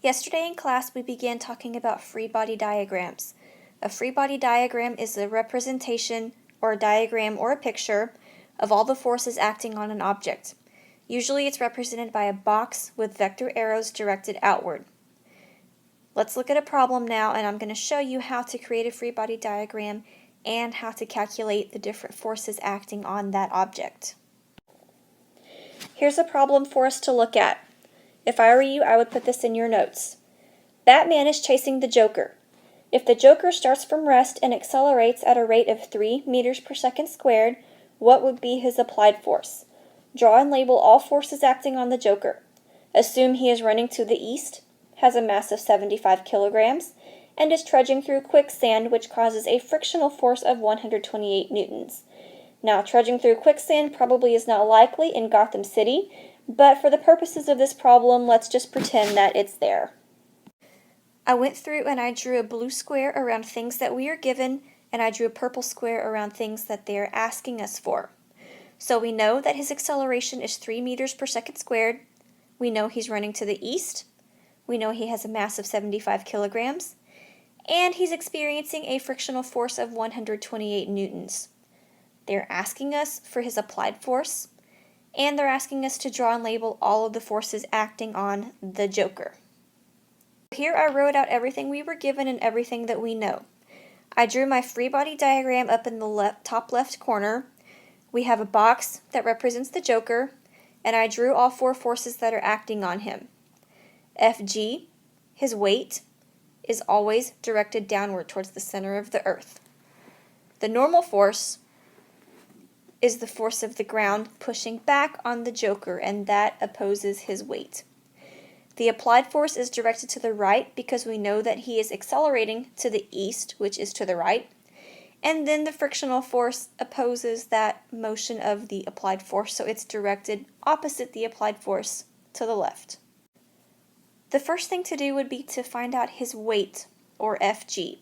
Yesterday in class we began talking about free body diagrams. A free body diagram is a representation or a diagram or a picture of all the forces acting on an object. Usually it's represented by a box with vector arrows directed outward. Let's look at a problem now, and I'm going to show you how to create a free body diagram and how to calculate the different forces acting on that object. Here's a problem for us to look at. If I were you, I would put this in your notes. Batman is chasing the Joker. If the Joker starts from rest and accelerates at a rate of 3 meters per second squared, what would be his applied force? Draw and label all forces acting on the Joker. Assume he is running to the east, has a mass of 75 kilograms, and is trudging through quicksand, which causes a frictional force of 128 newtons. Now, trudging through quicksand probably is not likely in Gotham City, but for the purposes of this problem, let's just pretend that it's there. I went through and I drew a blue square around things that we are given, and I drew a purple square around things that they are asking us for. So we know that his acceleration is 3 meters per second squared. We know he's running to the east. We know he has a mass of 75 kilograms. And he's experiencing a frictional force of 128 newtons. They're asking us for his applied force, and they're asking us to draw and label all of the forces acting on the Joker. Here I wrote out everything we were given and everything that we know. I drew my free body diagram up in the top left corner. We have a box that represents the Joker, and I drew all 4 forces that are acting on him. Fg, his weight, is always directed downward towards the center of the earth. The normal force is the force of the ground pushing back on the Joker, and that opposes his weight. The applied force is directed to the right because we know that he is accelerating to the east, which is to the right, and then the frictional force opposes that motion of the applied force, so it's directed opposite the applied force to the left. The first thing to do would be to find out his weight, or Fg.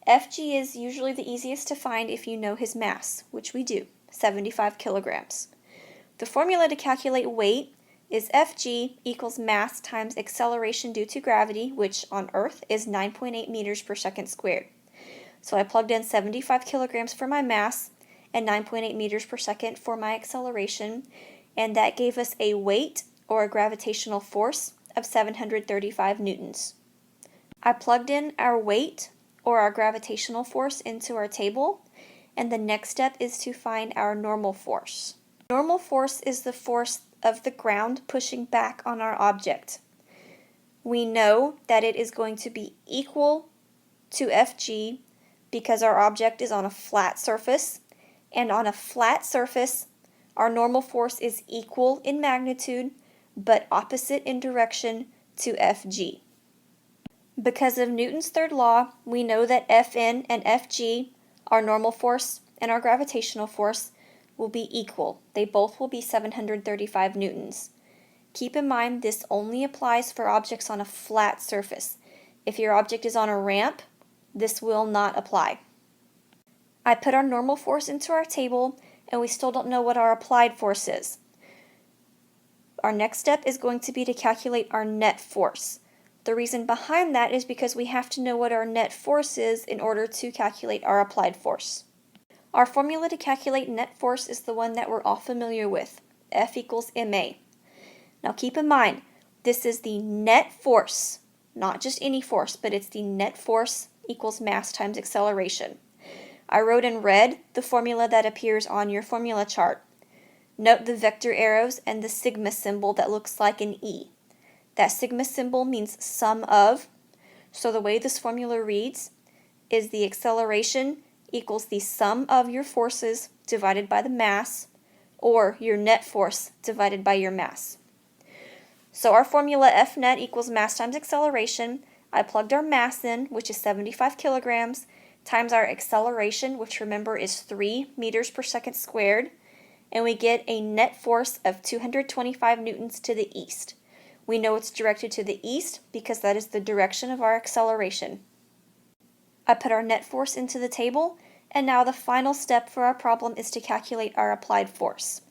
Fg is usually the easiest to find if you know his mass, which we do, 75 kilograms. The formula to calculate weight is Fg equals mass times acceleration due to gravity, which on Earth is 9.8 meters per second squared. So I plugged in 75 kilograms for my mass and 9.8 meters per second for my acceleration, and that gave us a weight, or a gravitational force, of 735 newtons. I plugged in our weight, or our gravitational force, into our table, and the next step is to find our normal force. Normal force is the force of the ground pushing back on our object. We know that it is going to be equal to Fg because our object is on a flat surface, and on a flat surface, our normal force is equal in magnitude but opposite in direction to Fg. Because of Newton's third law, we know that Fn and Fg, our normal force and our gravitational force, will be equal. They both will be 735 newtons. Keep in mind this only applies for objects on a flat surface. If your object is on a ramp, this will not apply. I put our normal force into our table, and we still don't know what our applied force is. Our next step is going to be to calculate our net force. The reason behind that is because we have to know what our net force is in order to calculate our applied force. Our formula to calculate net force is the one that we're all familiar with, F equals ma. Now keep in mind, this is the net force, not just any force, but it's the net force equals mass times acceleration. I wrote in red the formula that appears on your formula chart. Note the vector arrows and the sigma symbol that looks like an E. That sigma symbol means sum of, so the way this formula reads is the acceleration equals the sum of your forces divided by the mass, or your net force divided by your mass. So our formula F net equals mass times acceleration. I plugged our mass in, which is 75 kilograms, times our acceleration, which remember is 3 meters per second squared, and we get a net force of 225 newtons to the east. We know it's directed to the east because that is the direction of our acceleration. I put our net force into the table, and now the final step for our problem is to calculate our applied force.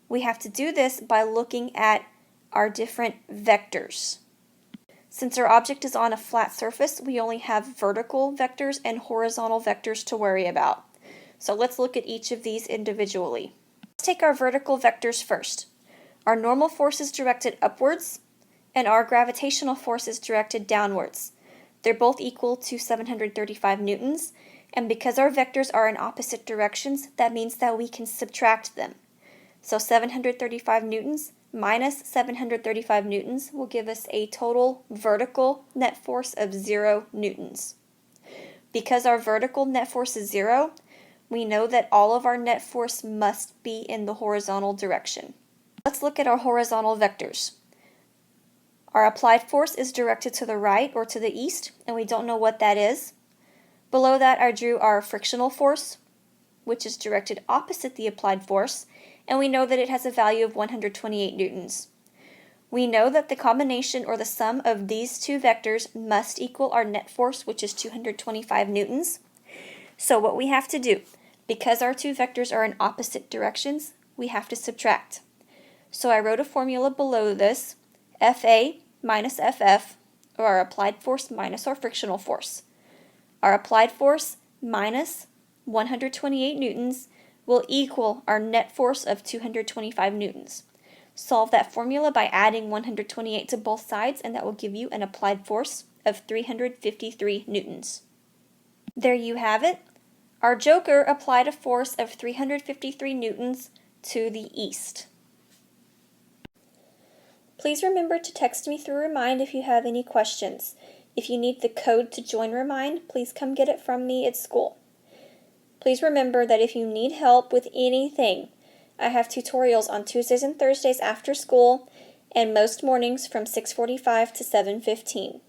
We have to do this by looking at our different vectors. Since our object is on a flat surface, we only have vertical vectors and horizontal vectors to worry about. So let's look at each of these individually. Let's take our vertical vectors first. Our normal force is directed upwards, and our gravitational force is directed downwards. They're both equal to 735 newtons, and because our vectors are in opposite directions, that means that we can subtract them. So 735 newtons minus 735 newtons will give us a total vertical net force of 0 newtons. Because our vertical net force is 0, we know that all of our net force must be in the horizontal direction. Let's look at our horizontal vectors. Our applied force is directed to the right or to the east, and we don't know what that is. Below that, I drew our frictional force, which is directed opposite the applied force, and we know that it has a value of 128 newtons. We know that the combination or the sum of these two vectors must equal our net force, which is 225 newtons. So what we have to do, because our two vectors are in opposite directions, we have to subtract. So I wrote a formula below this, Fa minus Ff, or our applied force minus our frictional force. Our applied force minus 128 newtons will equal our net force of 225 newtons. Solve that formula by adding 128 to both sides, and that will give you an applied force of 353 newtons. There you have it. Our joker applied a force of 353 newtons to the east. Please remember to text me through Remind if you have any questions. If you need the code to join Remind, please come get it from me at school. Please remember that if you need help with anything, I have tutorials on Tuesdays and Thursdays after school and most mornings from 6:45 to 7:15.